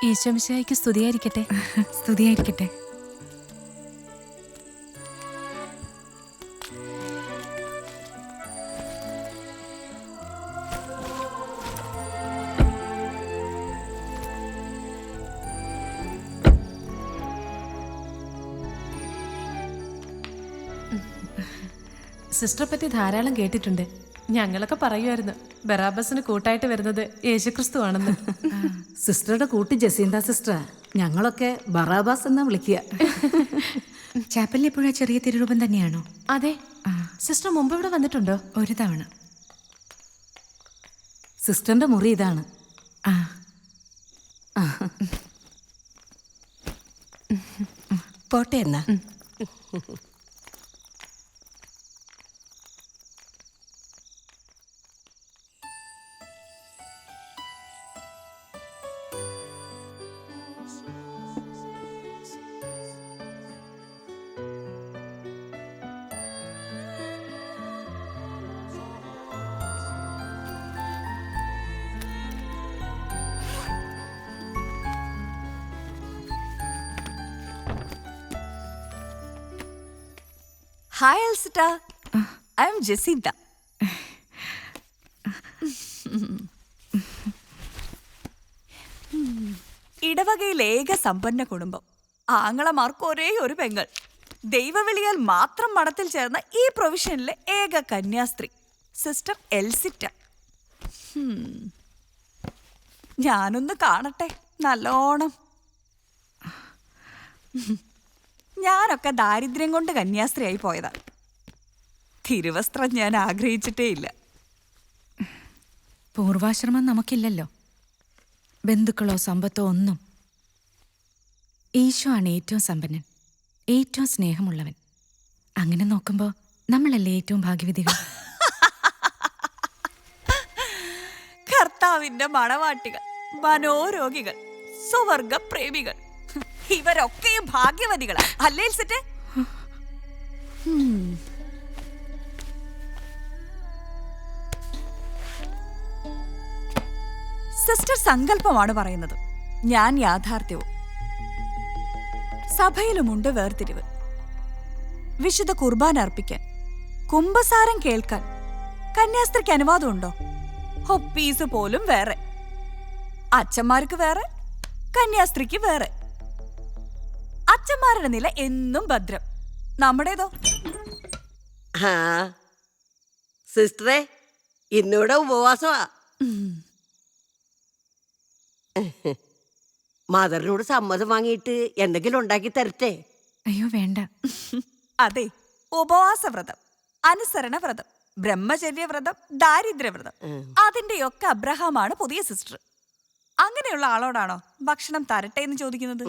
ഈശോമിശിഹായ്ക്ക് സ്തുതിയായിരിക്കട്ടെ. സ്തുതിയായിരിക്കട്ടെ. സിസ്റ്ററെ പറ്റി ധാരാളം കേട്ടിട്ടുണ്ട്. ഞങ്ങളൊക്കെ പറയുമായിരുന്നു ബറാബസിന് കൂട്ടായിട്ട് വരുന്നത് യേശുക്രിസ്തു ആണെന്ന്. സിസ്റ്ററുടെ കൂട്ട് ജസീന്ത സിസ്റ്ററാ. ഞങ്ങളൊക്കെ ബറാബാസ് എന്നാ വിളിക്കുക. ചാപ്പലിൽ എപ്പോഴാ ചെറിയ തിരുരൂപം തന്നെയാണോ? അതെ. സിസ്റ്റർ മുമ്പ് ഇവിടെ വന്നിട്ടുണ്ടോ? ഒരു തവണ. സിസ്റ്ററിന്റെ മുറി ഇതാണ്. ആ, പോട്ടെ എന്നാ. ഹായ് എൽസിറ്റ, ഐ എം ജസീന്ത. ഇടവകയിൽ ഏക സമ്പന്ന കുടുംബം. ആങ്ങളമാർക്ക് ഒരേ ഒരു പെങ്ങൾ. ദൈവവിളിയാൽ മാത്രം മഠത്തിൽ ചേർന്ന ഈ പ്രൊവിഷനിലെ ഏക കന്യാസ്ത്രീ സിസ്റ്റർ എൽസിറ്റ. ഞാനൊന്ന് കാണട്ടെ നല്ലോണം. ഞാനൊക്കെ ദാരിദ്ര്യം കൊണ്ട് കന്യാസ്ത്രീയായി പോയതാ. തിരുവസ്ത്രം ഞാൻ ആഗ്രഹിച്ചിട്ടേ ഇല്ല. പൂർവാശ്രമം നമുക്കില്ലല്ലോ, ബന്ധുക്കളോ സമ്പത്തോ ഒന്നും. ഈശോ ആണ് ഏറ്റവും സമ്പന്നൻ, ഏറ്റവും സ്നേഹമുള്ളവൻ. അങ്ങനെ നോക്കുമ്പോൾ നമ്മളല്ലേ ഏറ്റവും ഭാഗ്യവതികൾ. കർത്താവിന്റെ മണവാട്ടികൾ, മനോരോഗികൾ, സുവർഗ പ്രേമികൾ, ഇവരൊക്കെയും ഭാഗ്യവതികളാ അല്ലേ എൽസിറ്റേ? സിസ്റ്റർ സങ്കല്പമാണ് പറയുന്നത്, ഞാൻ യാഥാർത്ഥ്യവും. സഭയിലുമുണ്ട് വേർതിരിവ്. വിശുദ്ധ കുർബാന അർപ്പിക്കാൻ, കുംഭസാരം കേൾക്കാൻ കന്യാസ്ത്രീക്ക് അനുവാദമുണ്ടോ? ഹൊപ്പീസ് പോലും വേറെ. അച്ഛന്മാർക്ക് വേറെ, കന്യാസ്ത്രീക്ക് വേറെ. അച്ഛന്മാരുടെ നില എന്നും ഭദ്രം, നമ്മുടേതോ? ആ സിസ്റ്ററെ, ഇന്നിവിടെ ഉപവാസമാ. മദറിനോട് സമ്മതം വാങ്ങിയിട്ട് എന്തെങ്കിലും ഉണ്ടാക്കി തരട്ടെ? അയ്യോ വേണ്ട. അതെ, ഉപവാസവ്രതം, അനുസരണവ്രതം, ബ്രഹ്മചര്യവ്രതം, ദാരിദ്ര്യവ്രതം, അതിന്റെയൊക്കെ അബ്രഹാമാണ് പുതിയ സിസ്റ്റർ. അങ്ങനെയുള്ള ആളോടാണോ ഭക്ഷണം തരട്ടെ എന്ന് ചോദിക്കുന്നത്?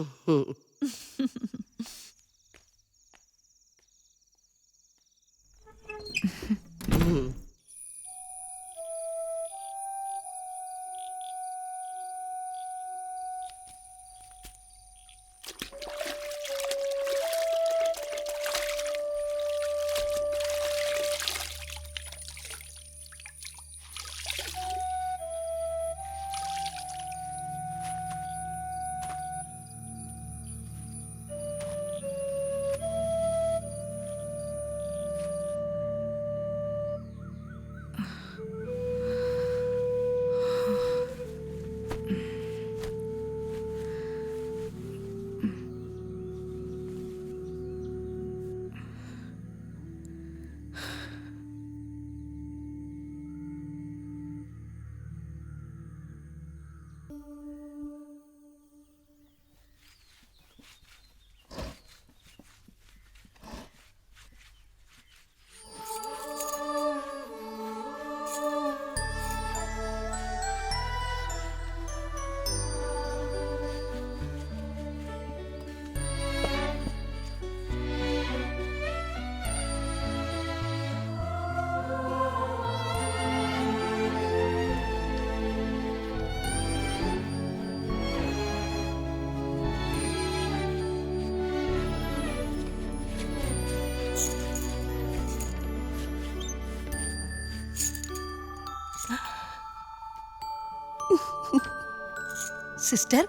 സിസ്റ്റർ,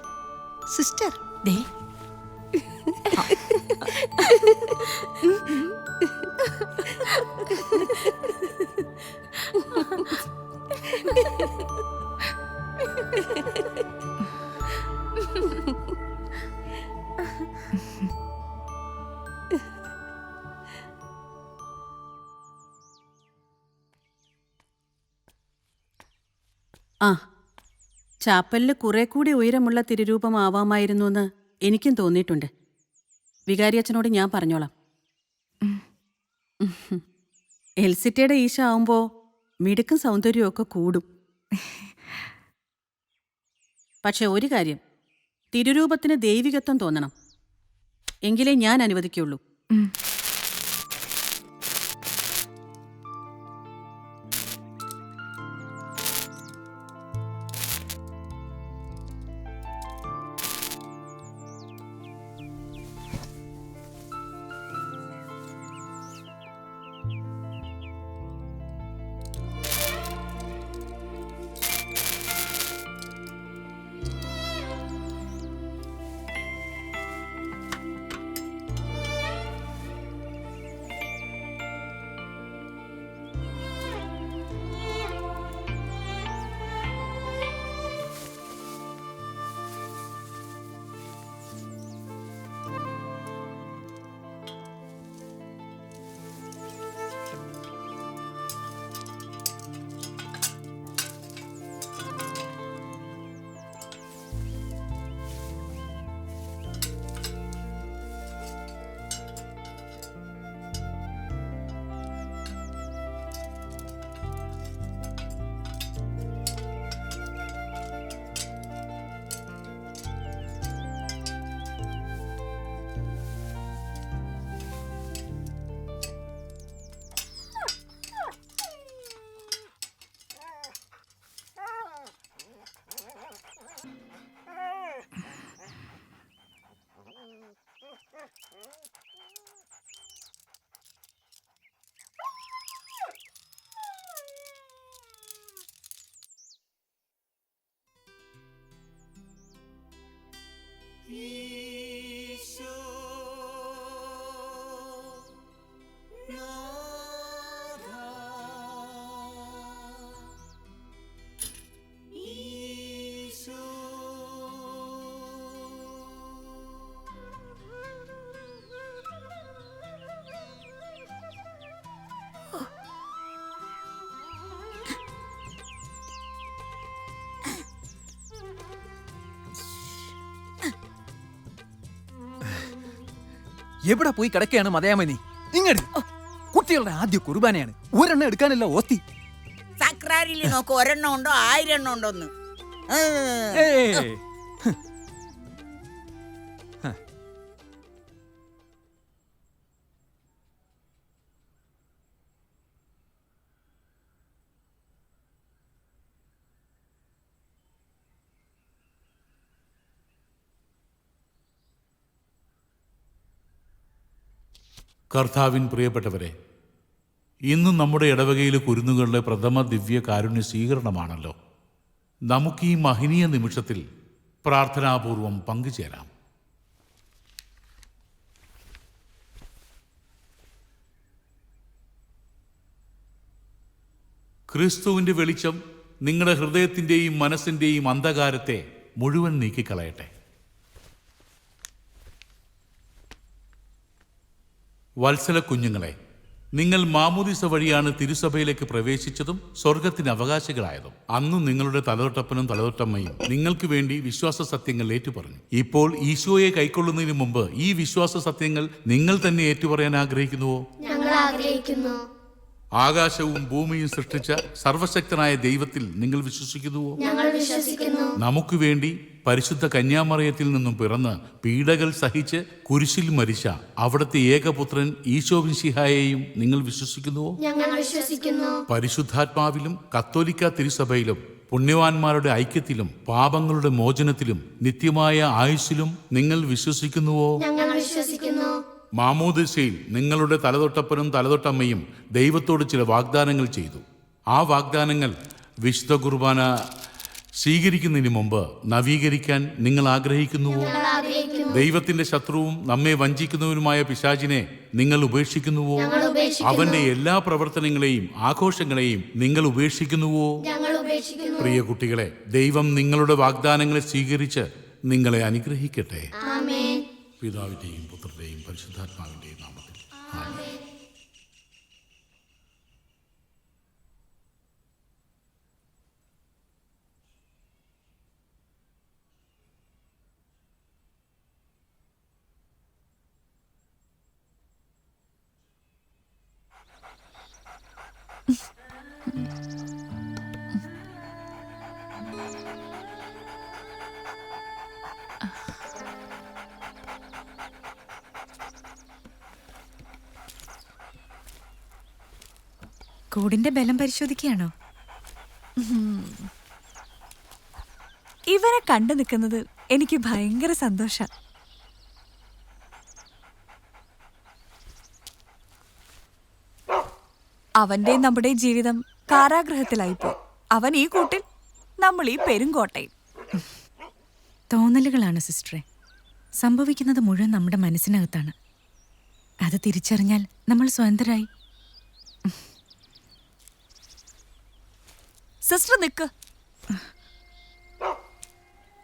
സിസ്റ്റർ ദേ ആ ചാപ്പലിൽ കുറെ കൂടി ഉയരമുള്ള തിരുരൂപമാവാമായിരുന്നു എന്ന് എനിക്കും തോന്നിയിട്ടുണ്ട്. വികാരിയച്ഛനോട് ഞാൻ പറഞ്ഞോളാം. എൽസിറ്റയുടെ ഈശ ആവുമ്പോൾ മിടുക്കും സൗന്ദര്യമൊക്കെ കൂടും. പക്ഷെ ഒരു കാര്യം, തിരുരൂപത്തിന് ദൈവികത്വം തോന്നണം. എങ്കിലേ ഞാൻ അനുവദിക്കുള്ളൂ. എവിടെ പോയി കിടക്കുകയാണ് മതയാമനി? ഇങ്ങട് കുട്ടികളുടെ ആദ്യ കുർബാനയാണ്. ഒരെണ്ണം എടുക്കാനല്ല ഓസ്തി. സക്രാരിയിൽ നോക്ക്, ഒരെണ്ണം ഉണ്ടോ 1000 എണ്ണം ഉണ്ടോന്ന്. ഏയ്. കർത്താവിൻ പ്രിയപ്പെട്ടവരെ, ഇന്ന് നമ്മുടെ ഇടവകയിലെ കുരുന്നുകളുടെ പ്രഥമ ദിവ്യ കാരുണ്യ സ്വീകരണമാണല്ലോ. നമുക്ക് ഈ മഹനീയ നിമിഷത്തിൽ പ്രാർത്ഥനാപൂർവം പങ്കുചേരാം. ക്രിസ്തുവിൻ്റെ വെളിച്ചം നിങ്ങളുടെ ഹൃദയത്തിൻ്റെയും മനസ്സിൻ്റെയും അന്ധകാരത്തെ മുഴുവൻ നീക്കിക്കളയട്ടെ. വത്സല കുഞ്ഞുങ്ങളെ, നിങ്ങൾ മാമോദിസ വഴിയാണ് തിരുസഭയിലേക്ക് പ്രവേശിച്ചതും സ്വർഗത്തിന് അവകാശികളായതും. അന്ന് നിങ്ങളുടെ തലതൊട്ടപ്പനും തലതൊട്ടമ്മയും നിങ്ങൾക്ക് വേണ്ടി വിശ്വാസ സത്യങ്ങൾ ഏറ്റുപറഞ്ഞു. ഇപ്പോൾ ഈശോയെ കൈക്കൊള്ളുന്നതിന് മുമ്പ് ഈ വിശ്വാസ സത്യങ്ങൾ നിങ്ങൾ തന്നെ ഏറ്റുപറയാൻ ആഗ്രഹിക്കുന്നുവോ? ഞങ്ങൾ ആഗ്രഹിക്കുന്നു. ആകാശവും ഭൂമിയും സൃഷ്ടിച്ച സർവശക്തനായ ദൈവത്തിൽ നിങ്ങൾ വിശ്വസിക്കുന്നുവോ? ഞങ്ങൾ വിശ്വസിക്കുന്നു. നമുക്ക് വേണ്ടി പരിശുദ്ധ കന്യാമറിയത്തിൽ നിന്നും പിറന്ന് പീഡകൾ സഹിച്ച് കുരിശിൽ മരിച്ച അവിടുത്തെ ഏകപുത്രൻ ഈശോ മിശിഹായെയും നിങ്ങൾ വിശ്വസിക്കുന്നുവോ? ഞങ്ങൾ വിശ്വസിക്കുന്നു. പരിശുദ്ധാത്മാവിലും കത്തോലിക്ക തിരുസഭയിലും പുണ്യവാന്മാരുടെ ഐക്യത്തിലും പാപങ്ങളുടെ മോചനത്തിലും നിത്യമായ ആയുസ്സിലും നിങ്ങൾ വിശ്വസിക്കുന്നുവോ? ഞങ്ങൾ വിശ്വസിക്കുന്നു. മാമോദിസയിൽ നിങ്ങളുടെ തലതൊട്ടപ്പനും തലതൊട്ടമ്മയും ദൈവത്തോട് ചില വാഗ്ദാനങ്ങൾ ചെയ്തു. ആ വാഗ്ദാനങ്ങൾ വിശുദ്ധ കുർബാന സ്വീകരിക്കുന്നതിന് മുമ്പ് നവീകരിക്കാൻ നിങ്ങൾ ആഗ്രഹിക്കുന്നുവോ? ആഗ്രഹിക്കുന്നു. ദൈവത്തിന്റെ ശത്രുവും നമ്മെ വഞ്ചിക്കുന്നവനുമായ പിശാചിനെ നിങ്ങൾ ഉപേക്ഷിക്കുന്നുവോ? ഞങ്ങൾ ഉപേക്ഷിക്കുന്നു. അവന്റെ എല്ലാ പ്രവർത്തനങ്ങളെയും ആഘോഷങ്ങളെയും നിങ്ങൾ ഉപേക്ഷിക്കുന്നുവോ? ഞങ്ങൾ ഉപേക്ഷിക്കുന്നു. പ്രിയ കുട്ടികളെ, ദൈവം നിങ്ങളുടെ വാഗ്ദാനങ്ങളെ സ്വീകരിച്ച് നിങ്ങളെ അനുഗ്രഹിക്കട്ടെ. ആമേൻ. പിതാവിന്റെയും പുത്രന്റെയും പരിശുദ്ധാത്മാവിന്റെയും നാമത്തിൽ ആമേൻ. കൂടിന്റെ ബലം പരിശോധിക്കുകയാണോ? ഇവരെ കണ്ടു നിൽക്കുന്നത് എനിക്ക് ഭയങ്കര സന്തോഷ. അവന്റെ നമ്മുടെ ജീവിതം കാരാഗ്രഹത്തിലായിപ്പോ. അവൻ ഈ കൂട്ടിൽ, നമ്മൾ ഈ പെരുങ്കോട്ടയിൽ. തോന്നലുകളാണ് സിസ്റ്ററെ. സംഭവിക്കുന്നത് മുഴുവൻ നമ്മുടെ മനസ്സിനകത്താണ്. അത് തിരിച്ചറിഞ്ഞാൽ നമ്മൾ സ്വതന്ത്രരായി. സിസ്റ്റർ നിക്ക്,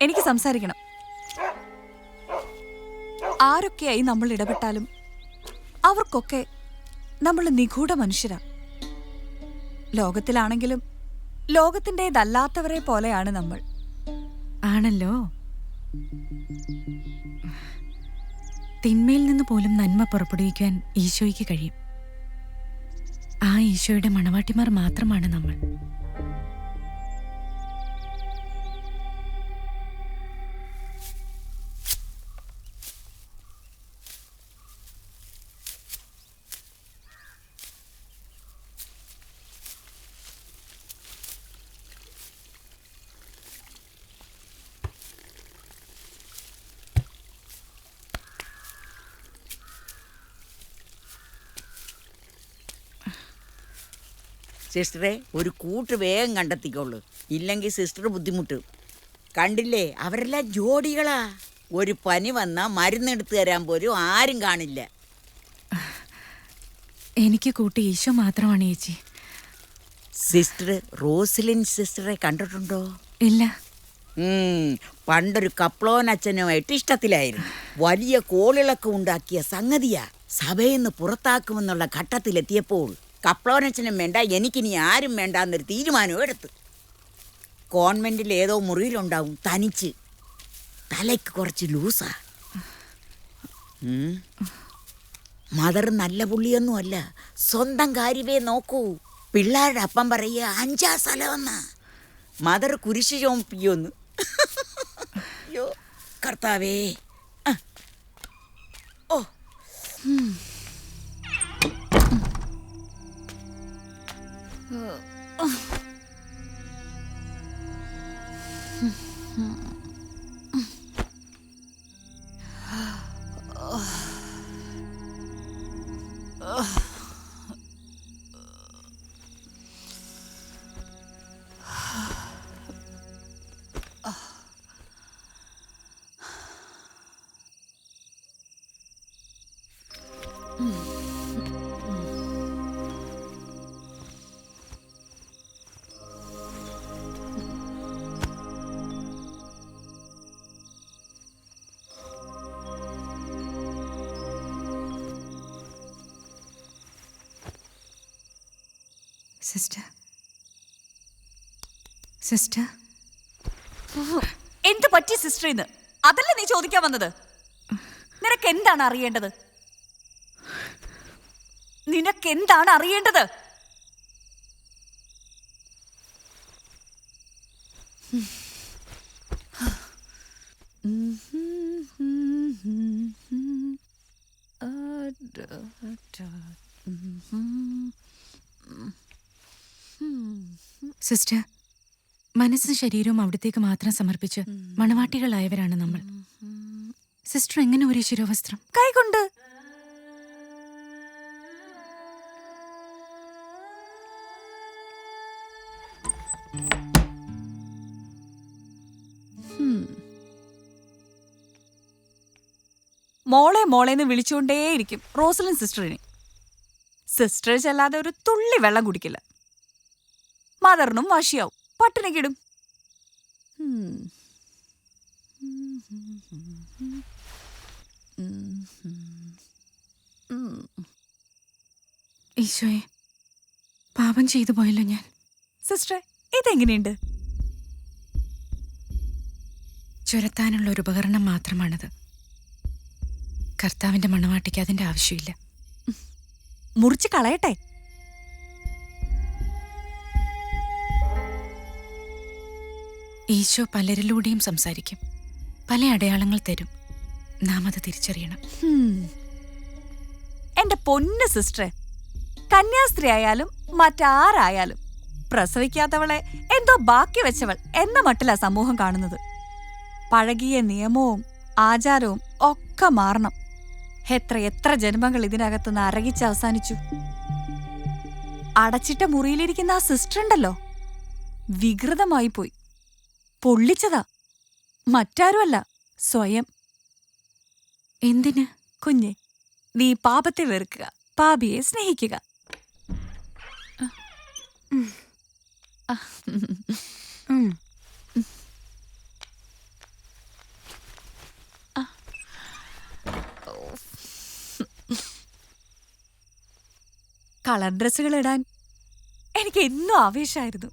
എനിക്ക് സംസാരിക്കണം. ആരൊക്കെയായി നമ്മൾ ഇടപെട്ടാലും അവർക്കൊക്കെ നമ്മൾ നിഗൂഢ മനുഷ്യരാ. ലോകത്തിലാണെങ്കിലും ലോകത്തിൻ്റെതല്ലാത്തവരെ പോലെയാണ് നമ്മൾ. ആണല്ലോ. തിന്മയിൽ നിന്ന് പോലും നന്മ പുറപ്പെടുവിക്കാൻ ഈശോയ്ക്ക് കഴിയും. ആ ഈശോയുടെ മണവാട്ടിമാർ മാത്രമാണ് നമ്മൾ. സിസ്റ്ററെ, ഒരു കൂട്ട് വേഗം കണ്ടെത്തിക്കോളൂ, ഇല്ലെങ്കിൽ സിസ്റ്റർ ബുദ്ധിമുട്ട്. കണ്ടില്ലേ, അവരെല്ലാം ജോഡികളാ. ഒരു പനി വന്നാൽ മരുന്നെടുത്ത് തരാൻ പോലും ആരും കാണില്ല. എനിക്ക് കൂട്ടി ഈശോ മാത്രമാണ് ചേച്ചി. സിസ്റ്റർ റോസ്ലിൻ സിസ്റ്ററെ കണ്ടിട്ടുണ്ടോ? ഇല്ല. പണ്ടൊരു കപ്ലോൻ അച്ഛനുമായിട്ട് ഇഷ്ടത്തിലായിരുന്നു. വലിയ കോളിളക്കം ഉണ്ടാക്കിയ സംഗതിയാ. സഭയിൽ നിന്ന് പുറത്താക്കുമെന്നുള്ള ഘട്ടത്തിലെത്തിയപ്പോൾ കപ്ലോനച്ഛനും വേണ്ട, എനിക്കിനി ആരും വേണ്ട എന്നൊരു തീരുമാനവും എടുത്തു. കോൺവെന്റിൽ ഏതോ മുറിയിലുണ്ടാവും, തനിച്ച്. തലയ്ക്ക് കുറച്ച് ലൂസാ. മദർ നല്ല പുള്ളിയൊന്നുമല്ല, സ്വന്തം കാര്യമേ നോക്കൂ. പിള്ളേരുടെ അപ്പം പറയുക 5 സ്ഥലമെന്നാ. മദർ കുരിശ് ചോമിപ്പിക്കുമെന്ന്. അയ്യോ കർത്താവേ. ഓ സിസ്റ്റർ, സിസ്റ്റർ, എന്ത് പറ്റി സിസ്റ്റർ ഇന്ന്? അതല്ല നീ ചോദിക്കാൻ വന്നത്. നിനക്ക് എന്താണ് അറിയേണ്ടത്? നിനക്കെന്താണ് അറിയേണ്ടത്? സിസ്റ്റർ, മനസ്സും ശരീരവും അവിടത്തേക്ക് മാത്രം സമർപ്പിച്ച് മണവാട്ടികളായവരാണ് നമ്മൾ. സിസ്റ്റർ എങ്ങനെ ഒരു ശിരോവസ്ത്രം? കൈകൊണ്ട്. മോളെ മോളേന്ന് വിളിച്ചുകൊണ്ടേയിരിക്കും റോസലിൻ സിസ്റ്ററിനെ. സിസ്റ്റർ ചെല്ലാതെ ഒരു തുള്ളി വെള്ളം കുടിക്കില്ല. മദറിനും വാശിയാവും, പട്ടിണിക്കിടും. ഈശോയെ, പാപം ചെയ്തു പോയല്ലോ ഞാൻ. സിസ്റ്ററെ, ഇതെങ്ങനെയുണ്ട്? ചുരത്താനുള്ള ഒരു ഉപകരണം മാത്രമാണത്. കർത്താവിന്റെ മണവാട്ടിക്ക് അതിന്റെ ആവശ്യമില്ല. മുറിച്ച് കളയട്ടെ? ഈശോ പലരിലൂടെയും സംസാരിക്കും, പല അടയാളങ്ങൾ തരും. നാം അത് തിരിച്ചറിയണം. എന്റെ പൊന്ന് സിസ്റ്ററെ, കന്യാസ്ത്രീ ആയാലും മറ്റാരായാലും പ്രസവിക്കാത്തവളെ എന്തോ ബാക്കി വെച്ചവൾ എന്ന മട്ടിലാ സമൂഹം കാണുന്നത്. പഴകിയ നിയമവും ആചാരവും ഒക്കെ മാറണം. എത്ര ജന്മങ്ങൾ ഇതിനകത്തുനിന്ന് അരകിച്ച് അവസാനിച്ചു. അടച്ചിട്ട മുറിയിലിരിക്കുന്ന ആ സിസ്റ്റർ ഉണ്ടല്ലോ, വികൃതമായി പോയി. പൊള്ളിച്ചതാ, മറ്റാരുമല്ല, സ്വയം. എന്തിന്? കുഞ്ഞെ, നീ പാപത്തെ വെറുക്കുക, പാപിയെ സ്നേഹിക്കുക. കളർ ഡ്രസ്സുകൾ ഇടാൻ എനിക്ക് എന്നും ആവേശമായിരുന്നു.